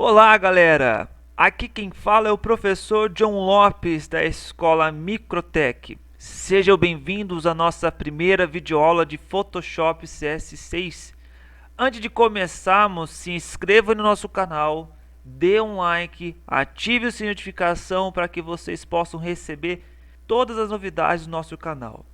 Olá, galera! Aqui quem fala é o professor John Lopes da Escola Microtech. Sejam bem-vindos à nossa primeira videoaula de Photoshop CS6. Antes de começarmos, se inscreva no nosso canal, dê um like, ative o sininho de notificação para que vocês possam receber todas as novidades do nosso canal.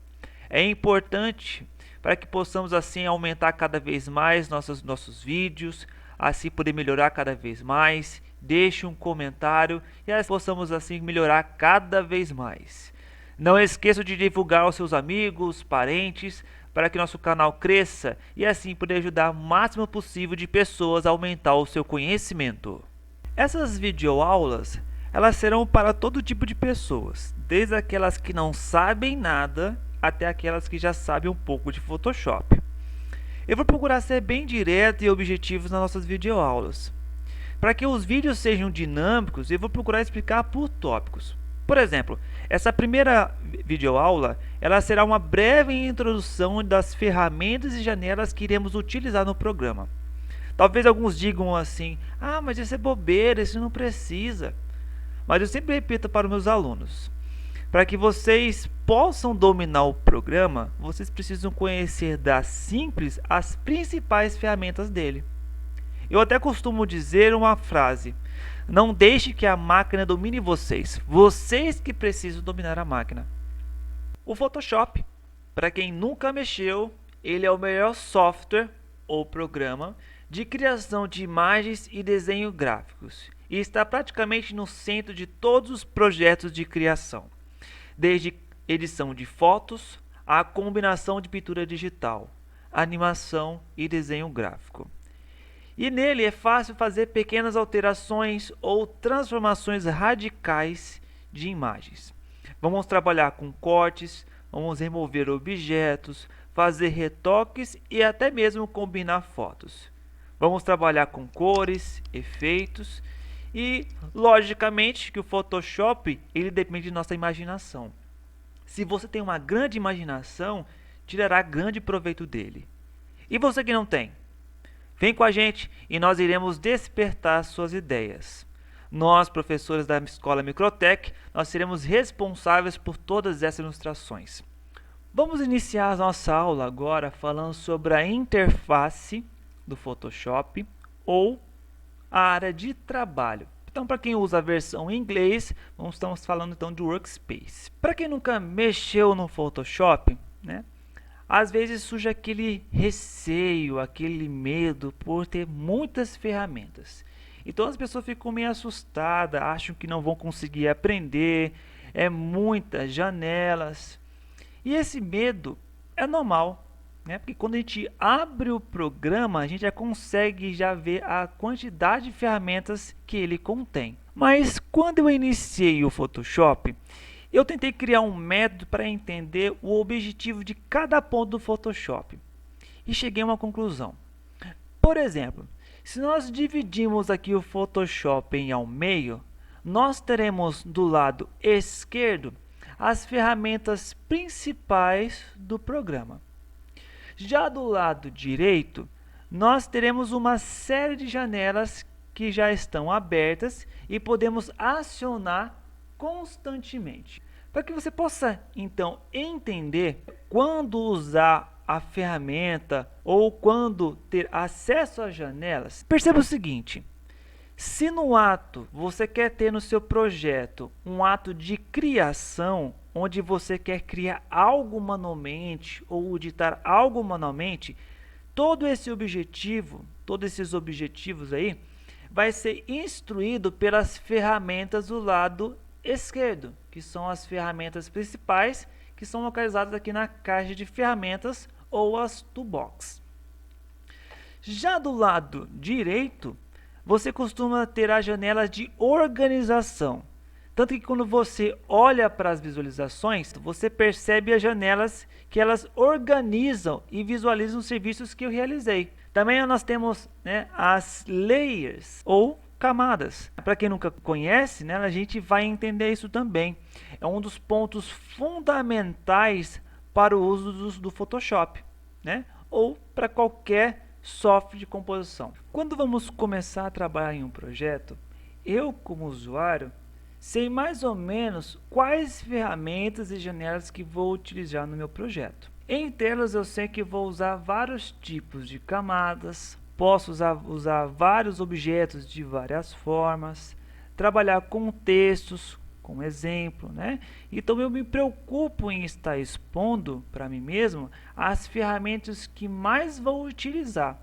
É importante para que possamos assim aumentar cada vez mais nossos vídeos, assim poder melhorar cada vez mais. Deixe um comentário e assim possamos assim melhorar cada vez mais. Não esqueça de divulgar aos seus amigos, parentes, para que nosso canal cresça e assim poder ajudar o máximo possível de pessoas a aumentar o seu conhecimento. Essas videoaulas, elas serão para todo tipo de pessoas, desde aquelas que não sabem nada até aquelas que já sabem um pouco de Photoshop. Eu vou procurar ser bem direto e objetivo nas nossas videoaulas. Para que os vídeos sejam dinâmicos, eu vou procurar explicar por tópicos. Por exemplo, essa primeira videoaula, ela será uma breve introdução das ferramentas e janelas que iremos utilizar no programa. Talvez alguns digam assim, mas isso é bobeira, isso não precisa. Mas eu sempre repito para os meus alunos, para que vocês possam dominar o programa, vocês precisam conhecer das simples as principais ferramentas dele. Eu até costumo dizer uma frase: não deixe que a máquina domine vocês, vocês que precisam dominar a máquina. O Photoshop, para quem nunca mexeu, ele é o melhor software ou programa de criação de imagens e desenho gráficos e está praticamente no centro de todos os projetos de criação, desde edição de fotos à combinação de pintura digital, animação e desenho gráfico. E nele é fácil fazer pequenas alterações ou transformações radicais de imagens. Vamos trabalhar com cortes, vamos remover objetos, fazer retoques e até mesmo combinar fotos. Vamos trabalhar com cores, efeitos e, logicamente, que o Photoshop ele depende de nossa imaginação. Se você tem uma grande imaginação, tirará grande proveito dele. E você que não tem? Vem com a gente e nós iremos despertar suas ideias. Nós, professores da Escola Microtech, nós seremos responsáveis por todas essas ilustrações. Vamos iniciar a nossa aula agora falando sobre a interface do Photoshop ou a área de trabalho. Então, para quem usa a versão em inglês, estamos falando então de Workspace. Para quem nunca mexeu no Photoshop, às vezes surge aquele receio, aquele medo por ter muitas ferramentas. Então as pessoas ficam meio assustadas, acham que não vão conseguir aprender, é muitas janelas. E esse medo é normal, porque quando a gente abre o programa, a gente já consegue ver a quantidade de ferramentas que ele contém. Mas quando eu iniciei o Photoshop, eu tentei criar um método para entender o objetivo de cada ponto do Photoshop e cheguei a uma conclusão. Por exemplo, se nós dividirmos aqui o Photoshop ao meio, nós teremos do lado esquerdo as ferramentas principais do programa. Já do lado direito, nós teremos uma série de janelas que já estão abertas e podemos acionar constantemente. Para que você possa então entender quando usar a ferramenta ou quando ter acesso às janelas, perceba o seguinte: se no ato você quer ter no seu projeto um ato de criação, onde você quer criar algo manualmente ou editar algo manualmente, todos esses objetivos aí vai ser instruído pelas ferramentas do lado esquerdo, que são as ferramentas principais, que são localizadas aqui na caixa de ferramentas ou as toolbox. Já do lado direito, você costuma ter as janelas de organização. Tanto que quando você olha para as visualizações, você percebe as janelas que elas organizam e visualizam os serviços que eu realizei. Também nós temos as layers ou camadas. Para quem nunca conhece, a gente vai entender isso também. É um dos pontos fundamentais para o uso do Photoshop, ou para qualquer software de composição. Quando vamos começar a trabalhar em um projeto, eu como usuário sei mais ou menos quais ferramentas e janelas que vou utilizar no meu projeto. Em telas eu sei que vou usar vários tipos de camadas, posso usar vários objetos de várias formas, trabalhar com textos, como exemplo, né? Então eu me preocupo em estar expondo para mim mesmo as ferramentas que mais vou utilizar,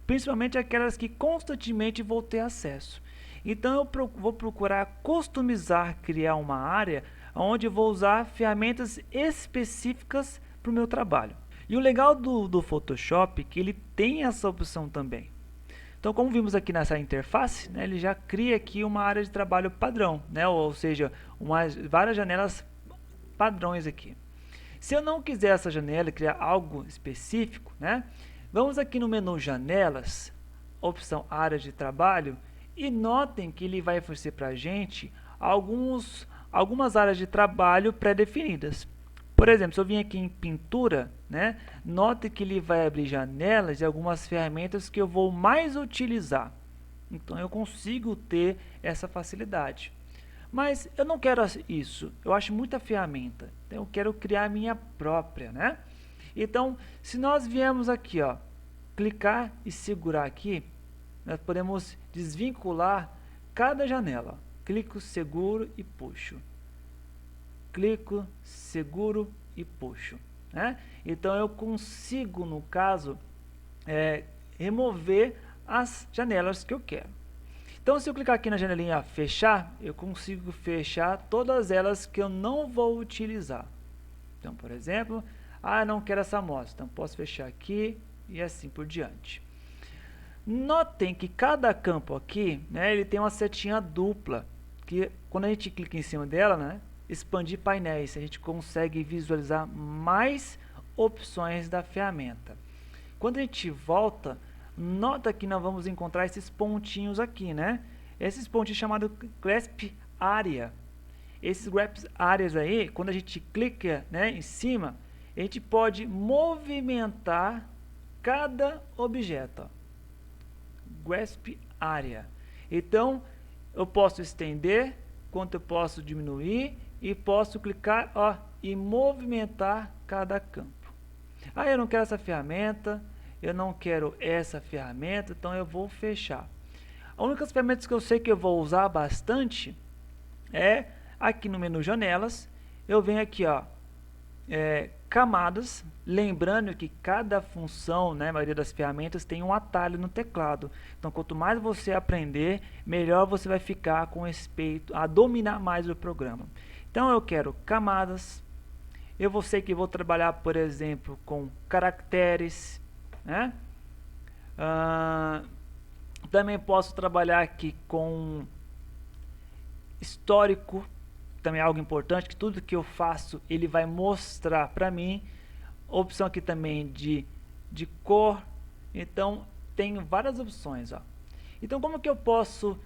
principalmente aquelas que constantemente vou ter acesso. Então eu vou procurar customizar, criar uma área onde vou usar ferramentas específicas para o meu trabalho. E o legal do Photoshop é que ele tem essa opção também. Então, como vimos aqui nessa interface, né, ele já cria aqui uma área de trabalho padrão, né, ou seja, várias janelas padrões aqui. Se eu não quiser essa janela, criar algo específico, né, vamos aqui no menu Janelas, opção Área de Trabalho, e notem que ele vai oferecer para a gente algumas áreas de trabalho pré-definidas. Por exemplo, se eu vim aqui em pintura, né, note que ele vai abrir janelas e algumas ferramentas que eu vou mais utilizar. Então eu consigo ter essa facilidade. Mas eu não quero isso, eu acho muita ferramenta. Então eu quero criar a minha própria, né? Então, se nós viemos aqui, ó, clicar e segurar aqui, nós podemos desvincular cada janela. Clico, seguro e puxo. Clico, seguro e puxo, né? Então eu consigo, no caso, remover as janelas que eu quero. Então, se eu clicar aqui na janelinha fechar, eu consigo fechar todas elas que eu não vou utilizar. Então, por exemplo, não quero essa amostra, então posso fechar aqui e assim por diante. Notem que cada campo aqui, né, ele tem uma setinha dupla, que quando a gente clica em cima dela, né, expandir painéis, a gente consegue visualizar mais opções da ferramenta. Quando a gente volta, nota que nós vamos encontrar esses pontinhos aqui, né? Esses pontinhos chamados Grasp Area. Esses Grasp Areas aí, quando a gente clica, né, em cima, a gente pode movimentar cada objeto. Ó. Grasp Area. Então, eu posso estender, quanto eu posso diminuir, e posso clicar, ó, e movimentar cada campo. Eu não quero essa ferramenta, eu não quero essa ferramenta, então eu vou fechar. A única ferramenta que eu sei que eu vou usar bastante é aqui no menu Janelas, eu venho aqui, ó, Camadas, lembrando que cada função, né, a maioria das ferramentas tem um atalho no teclado. Então, quanto mais você aprender, melhor você vai ficar com respeito a dominar mais o programa. Então, eu quero camadas. Eu sei que vou trabalhar, por exemplo, com caracteres, né? Também posso trabalhar aqui com histórico. Também é algo importante, que tudo que eu faço ele vai mostrar para mim. Opção aqui também de cor. Então tem várias opções, ó. Então como que eu posso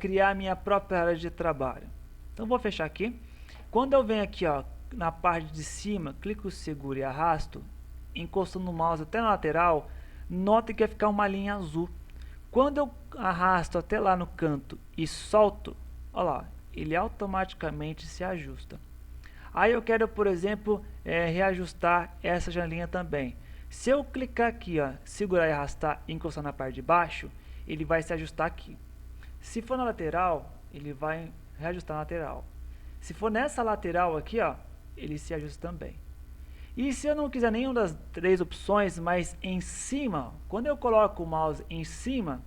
criar minha própria área de trabalho? Então vou fechar aqui. Quando eu venho aqui, ó, na parte de cima, clico, seguro e arrasto, encostando o mouse até na lateral, note que vai ficar uma linha azul. Quando eu arrasto até lá no canto e solto, olha lá, ele automaticamente se ajusta. Aí eu quero, por exemplo, reajustar essa janelinha também. Se eu clicar aqui, ó, segurar e arrastar e encostar na parte de baixo, ele vai se ajustar aqui. Se for na lateral, ele vai reajustar na lateral. Se for nessa lateral aqui, ó, ele se ajusta também. E se eu não quiser nenhuma das três opções, mas em cima, quando eu coloco o mouse em cima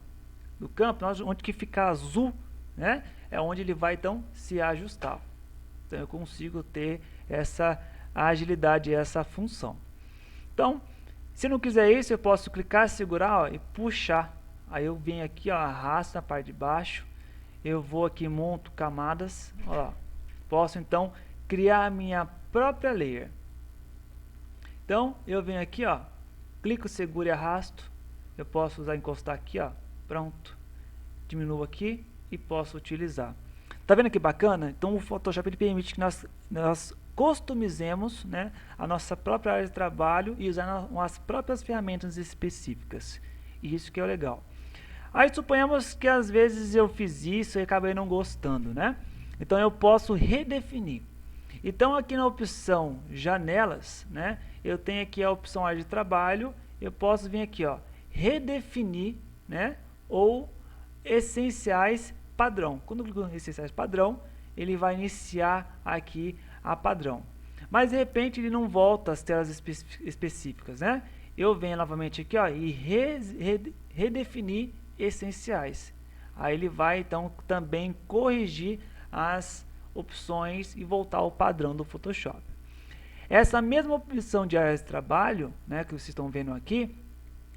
do campo, onde que fica azul, né, é onde ele vai então se ajustar. Então eu consigo ter essa agilidade, essa função. Então, se não quiser isso, eu posso clicar, segurar, ó, e puxar. Aí eu venho aqui, ó, arrasto na parte de baixo, eu vou aqui, monto camadas, ó, posso então criar a minha própria layer. Então eu venho aqui, ó, clico, seguro e arrasto, eu posso encostar aqui, ó, pronto, diminuo aqui e posso utilizar. Tá vendo que bacana? Então o Photoshop ele permite que nós customizemos, né, a nossa própria área de trabalho e usar as próprias ferramentas específicas. Isso que é o legal. Aí suponhamos que às vezes eu fiz isso e acabei não gostando, né? Então eu posso redefinir. Então aqui na opção janelas, né? Eu tenho aqui a opção área de trabalho, eu posso vir aqui, ó, redefinir, né? Ou essenciais padrão. Quando eu clico em essenciais padrão, ele vai iniciar aqui a padrão. Mas de repente ele não volta às telas específicas, né? Eu venho novamente aqui, ó, e redefinir essenciais. Aí ele vai então também corrigir as opções e voltar ao padrão do Photoshop. Essa mesma opção de área de trabalho, né, que vocês estão vendo aqui,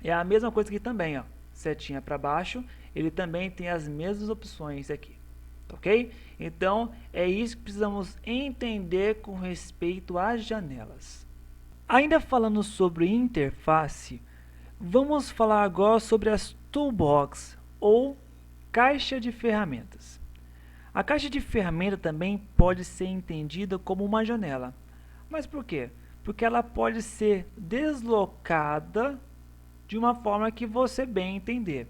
é a mesma coisa aqui também, ó, setinha para baixo, ele também tem as mesmas opções aqui, ok? Então é isso que precisamos entender com respeito às janelas. Ainda falando sobre interface, vamos falar agora sobre as toolbox ou caixa de ferramentas. A caixa de ferramenta também pode ser entendida como uma janela. Mas por quê? Porque ela pode ser deslocada de uma forma que você bem entender.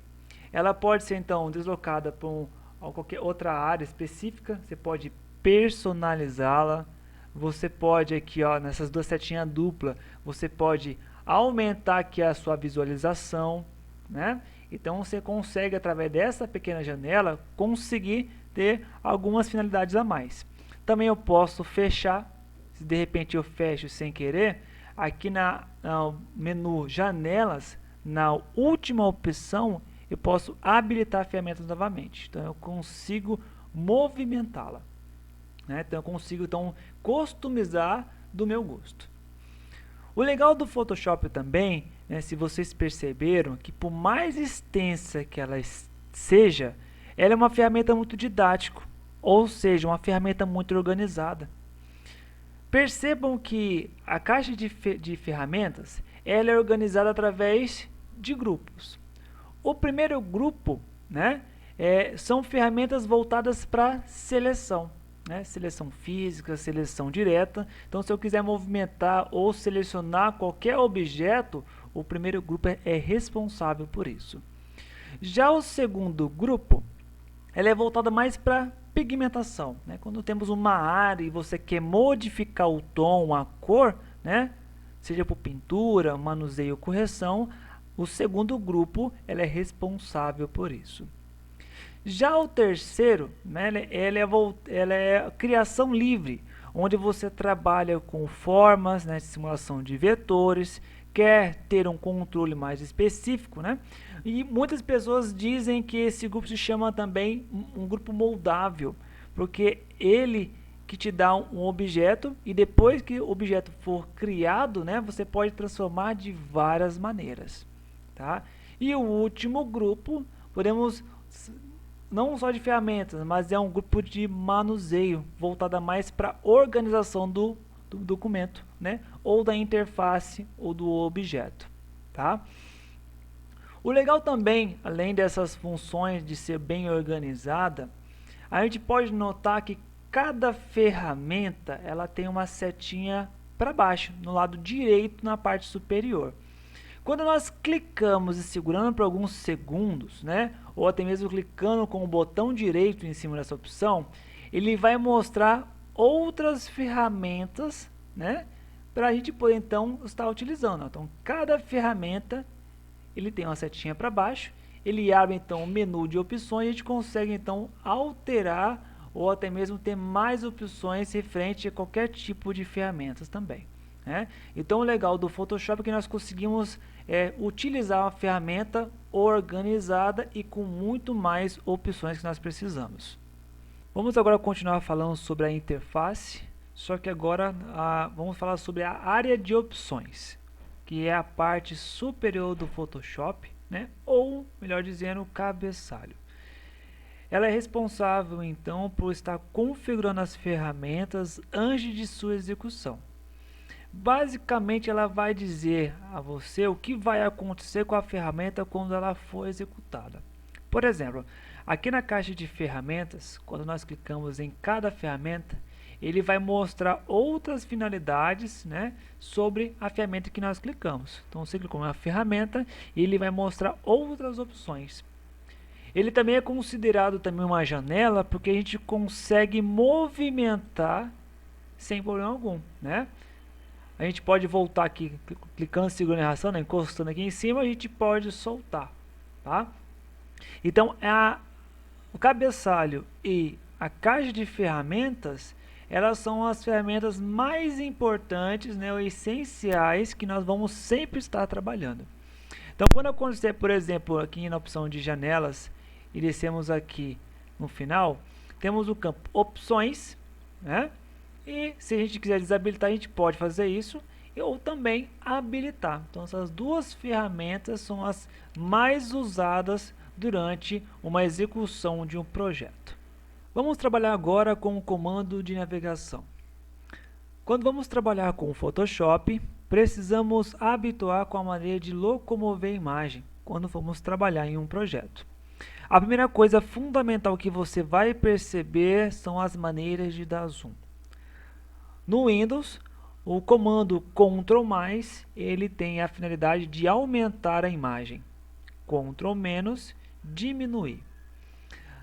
Ela pode ser então deslocada para qualquer outra área específica, você pode personalizá-la, você pode aqui, ó, nessas duas setinhas dupla, você pode aumentar aqui a sua visualização, né? Então você consegue através dessa pequena janela conseguir ter algumas finalidades a mais. Também eu posso fechar, se de repente eu fecho sem querer, aqui no menu janelas, na última opção, eu posso habilitar ferramentas novamente. Então eu consigo movimentá-la, né? Então eu consigo então customizar do meu gosto. O legal do Photoshop também, né, se vocês perceberam, que por mais extensa que ela seja, ela é uma ferramenta muito didática, ou seja, uma ferramenta muito organizada. Percebam que a caixa de ferramentas ela é organizada através de grupos. O primeiro grupo, né, são ferramentas voltadas para seleção, né, seleção física, seleção direta. Então, se eu quiser movimentar ou selecionar qualquer objeto, o primeiro grupo é responsável por isso. Já o segundo grupo, ela é voltada mais para pigmentação, né? Quando temos uma área e você quer modificar o tom, a cor, né? Seja por pintura, manuseio ou correção, o segundo grupo ela é responsável por isso. Já o terceiro, né, ela é criação livre, onde você trabalha com formas, né, de simulação de vetores, quer ter um controle mais específico, né? E muitas pessoas dizem que esse grupo se chama também um grupo moldável, porque ele que te dá um objeto e depois que o objeto for criado, né, você pode transformar de várias maneiras, tá? E o último grupo, podemos não só de ferramentas, mas é um grupo de manuseio, voltada mais para organização do documento, né? Ou da interface ou do objeto, tá? O legal também, além dessas funções de ser bem organizada, a gente pode notar que cada ferramenta ela tem uma setinha para baixo, no lado direito, na parte superior. Quando nós clicamos e segurando por alguns segundos, né, ou até mesmo clicando com o botão direito em cima dessa opção, ele vai mostrar outras ferramentas, né, para a gente poder então estar utilizando. Então, cada ferramenta ele tem uma setinha para baixo, ele abre então o menu de opções e a gente consegue então alterar ou até mesmo ter mais opções referente a qualquer tipo de ferramentas também, né? Então o legal do Photoshop é que nós conseguimos utilizar uma ferramenta organizada e com muito mais opções que nós precisamos. Vamos agora continuar falando sobre a interface, só que agora vamos falar sobre a área de opções, que é a parte superior do Photoshop, né? Ou, melhor dizendo, o cabeçalho. Ela é responsável, então, por estar configurando as ferramentas antes de sua execução. Basicamente, ela vai dizer a você o que vai acontecer com a ferramenta quando ela for executada. Por exemplo, aqui na caixa de ferramentas, quando nós clicamos em cada ferramenta, ele vai mostrar outras finalidades, né, sobre a ferramenta que nós clicamos. Então você clicou na ferramenta e ele vai mostrar outras opções. Ele também é considerado também uma janela porque a gente consegue movimentar sem problema algum, né? A gente pode voltar aqui, clicando, segurando a ração, né, encostando aqui em cima, a gente pode soltar, tá? Então, o cabeçalho e a caixa de ferramentas, elas são as ferramentas mais importantes, né, ou essenciais, que nós vamos sempre estar trabalhando. Então, quando acontecer, por exemplo, aqui na opção de janelas, e descemos aqui no final, temos o campo opções, né? E se a gente quiser desabilitar, a gente pode fazer isso, ou também habilitar. Então essas duas ferramentas são as mais usadas durante uma execução de um projeto. Vamos trabalhar agora com o comando de navegação. Quando vamos trabalhar com o Photoshop, precisamos habituar com a maneira de locomover a imagem quando formos trabalhar em um projeto. A primeira coisa fundamental que você vai perceber são as maneiras de dar zoom. No Windows, o comando Ctrl+, ele tem a finalidade de aumentar a imagem. Ctrl- diminuir.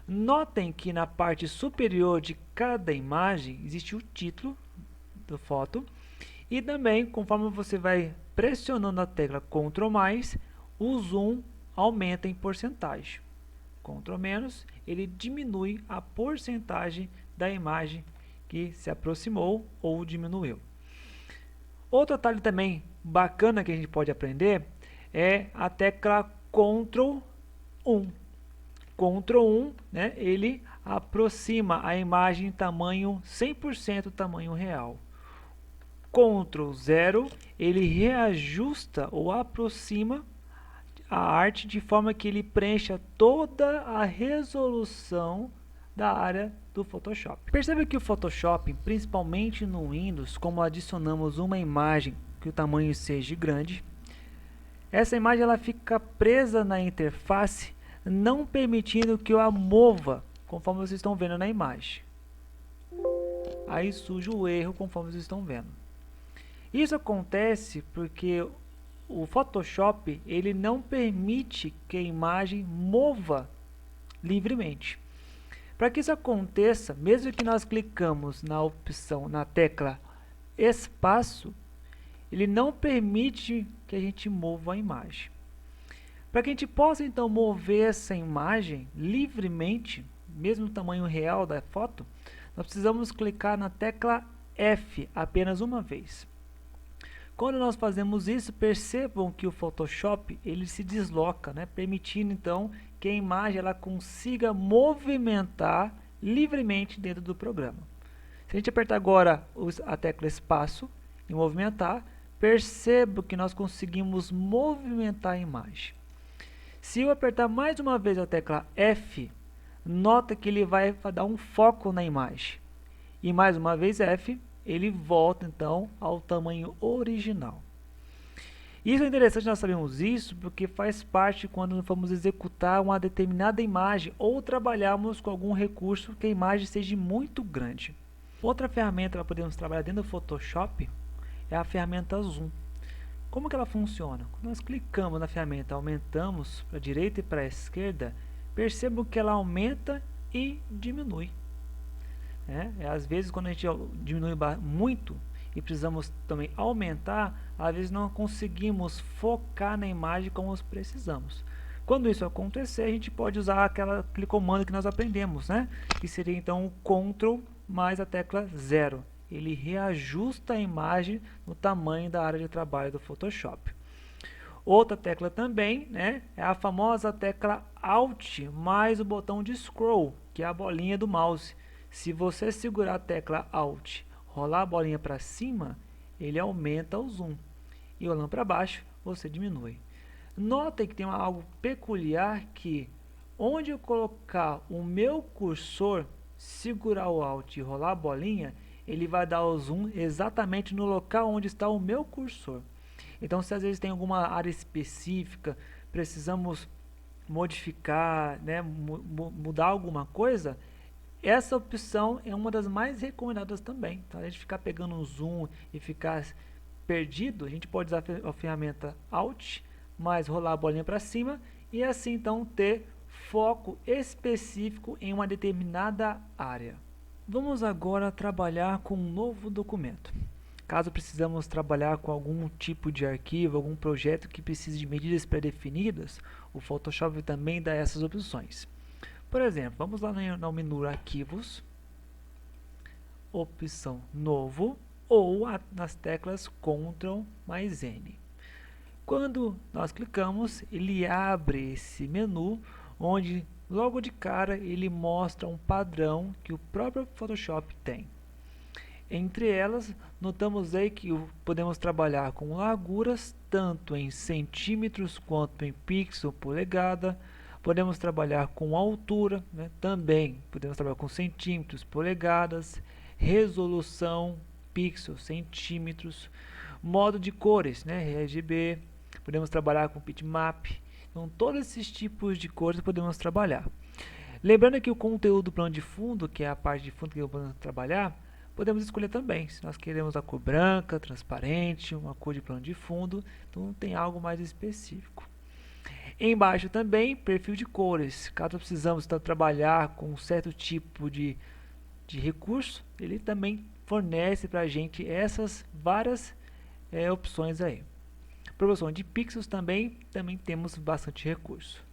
Notem que na parte superior de cada imagem existe o título da foto e também, conforme você vai pressionando a tecla Ctrl+, o zoom aumenta em porcentagem. Ctrl-, ele diminui a porcentagem da imagem que se aproximou ou diminuiu. Outro atalho também bacana que a gente pode aprender é a tecla Ctrl 1. Ctrl 1, né, ele aproxima a imagem em tamanho 100% tamanho real. Ctrl 0, ele reajusta ou aproxima a arte de forma que ele preencha toda a resolução da área do Photoshop. Perceba que o Photoshop, principalmente no Windows, como adicionamos uma imagem que o tamanho seja grande, essa imagem ela fica presa na interface, não permitindo que eu a mova, conforme vocês estão vendo na imagem. Aí surge o erro, conforme vocês estão vendo. Isso acontece porque o Photoshop ele não permite que a imagem mova livremente. Para que isso aconteça, mesmo que nós clicamos na opção, na tecla espaço, ele não permite que a gente mova a imagem. Para que a gente possa então mover essa imagem livremente, mesmo no tamanho real da foto, nós precisamos clicar na tecla F apenas uma vez. Quando nós fazemos isso, percebam que o Photoshop ele se desloca, né, permitindo então que a imagem ela consiga movimentar livremente dentro do programa. Se a gente apertar agora a tecla espaço e movimentar, perceba que nós conseguimos movimentar a imagem. Se eu apertar mais uma vez a tecla F, nota que ele vai dar um foco na imagem. E mais uma vez F, ele volta então ao tamanho original. Isso é interessante nós sabemos isso porque faz parte quando vamos executar uma determinada imagem ou trabalharmos com algum recurso que a imagem seja muito grande. Outra ferramenta que podemos trabalhar dentro do Photoshop é a ferramenta Zoom. Como que ela funciona? Quando nós clicamos na ferramenta, aumentamos para a direita e para a esquerda, percebam que ela aumenta e diminui. Às vezes quando a gente diminui muito e precisamos também aumentar, às vezes não conseguimos focar na imagem como precisamos. Quando isso acontecer, a gente pode usar aquele comando que nós aprendemos, né? Que seria então o Ctrl mais a tecla 0. Ele reajusta a imagem no tamanho da área de trabalho do Photoshop. Outra tecla também, né, é a famosa tecla Alt mais o botão de Scroll, que é a bolinha do mouse. Se você segurar a tecla Alt, rolar a bolinha para cima, ele aumenta o zoom. E olhando para baixo, você diminui. Notem que tem algo peculiar que, onde eu colocar o meu cursor, segurar o Alt e rolar a bolinha, ele vai dar o zoom exatamente no local onde está o meu cursor. Então, se às vezes tem alguma área específica, precisamos modificar, né, mudar alguma coisa, Essa opção é uma das mais recomendadas também. Então, a gente ficar pegando um zoom e ficar perdido, a gente pode usar a ferramenta Alt, mais rolar a bolinha para cima e assim então ter foco específico em uma determinada área. Vamos agora trabalhar com um novo documento. Caso precisamos trabalhar com algum tipo de arquivo, algum projeto que precise de medidas pré-definidas, o Photoshop também dá essas opções. Por exemplo, vamos lá no menu Arquivos, opção Novo ou nas teclas Ctrl mais N. Quando nós clicamos, ele abre esse menu, onde logo de cara ele mostra um padrão que o próprio Photoshop tem. Entre elas, notamos aí que podemos trabalhar com larguras, tanto em centímetros quanto em pixel, polegada. Podemos trabalhar com altura, né? Também podemos trabalhar com centímetros, polegadas, resolução, pixels, centímetros, modo de cores, né? RGB. Podemos trabalhar com bitmap. Então, todos esses tipos de cores podemos trabalhar. Lembrando que o conteúdo do plano de fundo, que é a parte de fundo que eu vou trabalhar, podemos escolher também, se nós queremos a cor branca, transparente, uma cor de plano de fundo, então tem algo mais específico. Embaixo também, perfil de cores, caso precisamos trabalhar com um certo tipo de recurso, ele também fornece para a gente essas várias opções aí. Proporção de pixels também temos bastante recurso.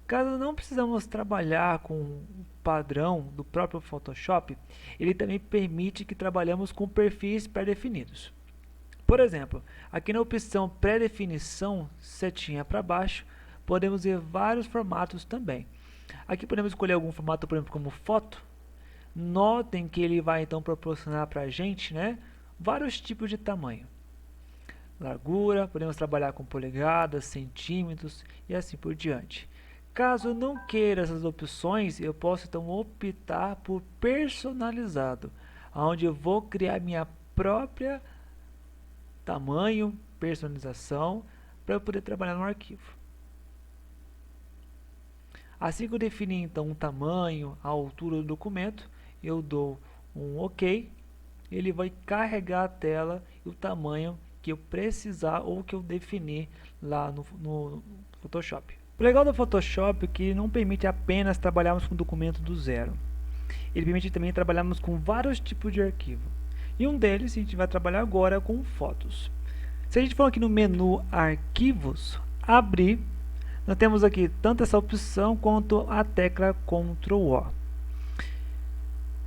Caso não precisamos trabalhar com o padrão do próprio Photoshop, ele também permite que trabalhemos com perfis pré-definidos. Por exemplo, aqui na opção pré-definição, setinha para baixo, podemos ver vários formatos também. Aqui podemos escolher algum formato, por exemplo, como foto. Notem que ele vai então proporcionar para a gente, né, vários tipos de tamanho. Largura, podemos trabalhar com polegadas, centímetros e assim por diante. Caso eu não queira essas opções, eu posso então optar por personalizado, onde eu vou criar minha própria tamanho, personalização, para eu poder trabalhar no arquivo. Assim que eu definir então o tamanho, a altura do documento, eu dou um OK, ele vai carregar a tela e o tamanho que eu precisar ou que eu definir lá no Photoshop. O legal do Photoshop é que ele não permite apenas trabalharmos com documento do zero. Ele permite também trabalharmos com vários tipos de arquivo. E um deles a gente vai trabalhar agora com fotos. Se a gente for aqui no menu Arquivos, Abrir, nós temos aqui tanto essa opção quanto a tecla Ctrl O.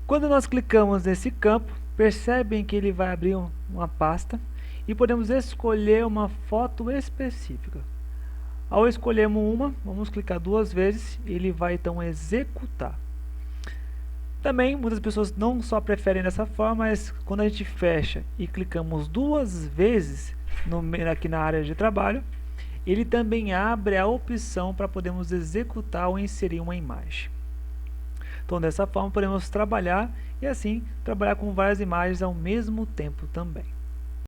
Quando nós clicamos nesse campo, percebem que ele vai abrir uma pasta e podemos escolher uma foto específica. Ao escolhermos uma, vamos clicar duas vezes, ele vai então executar. Também muitas pessoas não só preferem dessa forma, mas quando a gente fecha e clicamos duas vezes aqui na área de trabalho, ele também abre a opção para podermos executar ou inserir uma imagem. Então dessa forma podemos trabalhar e assim trabalhar com várias imagens ao mesmo tempo também.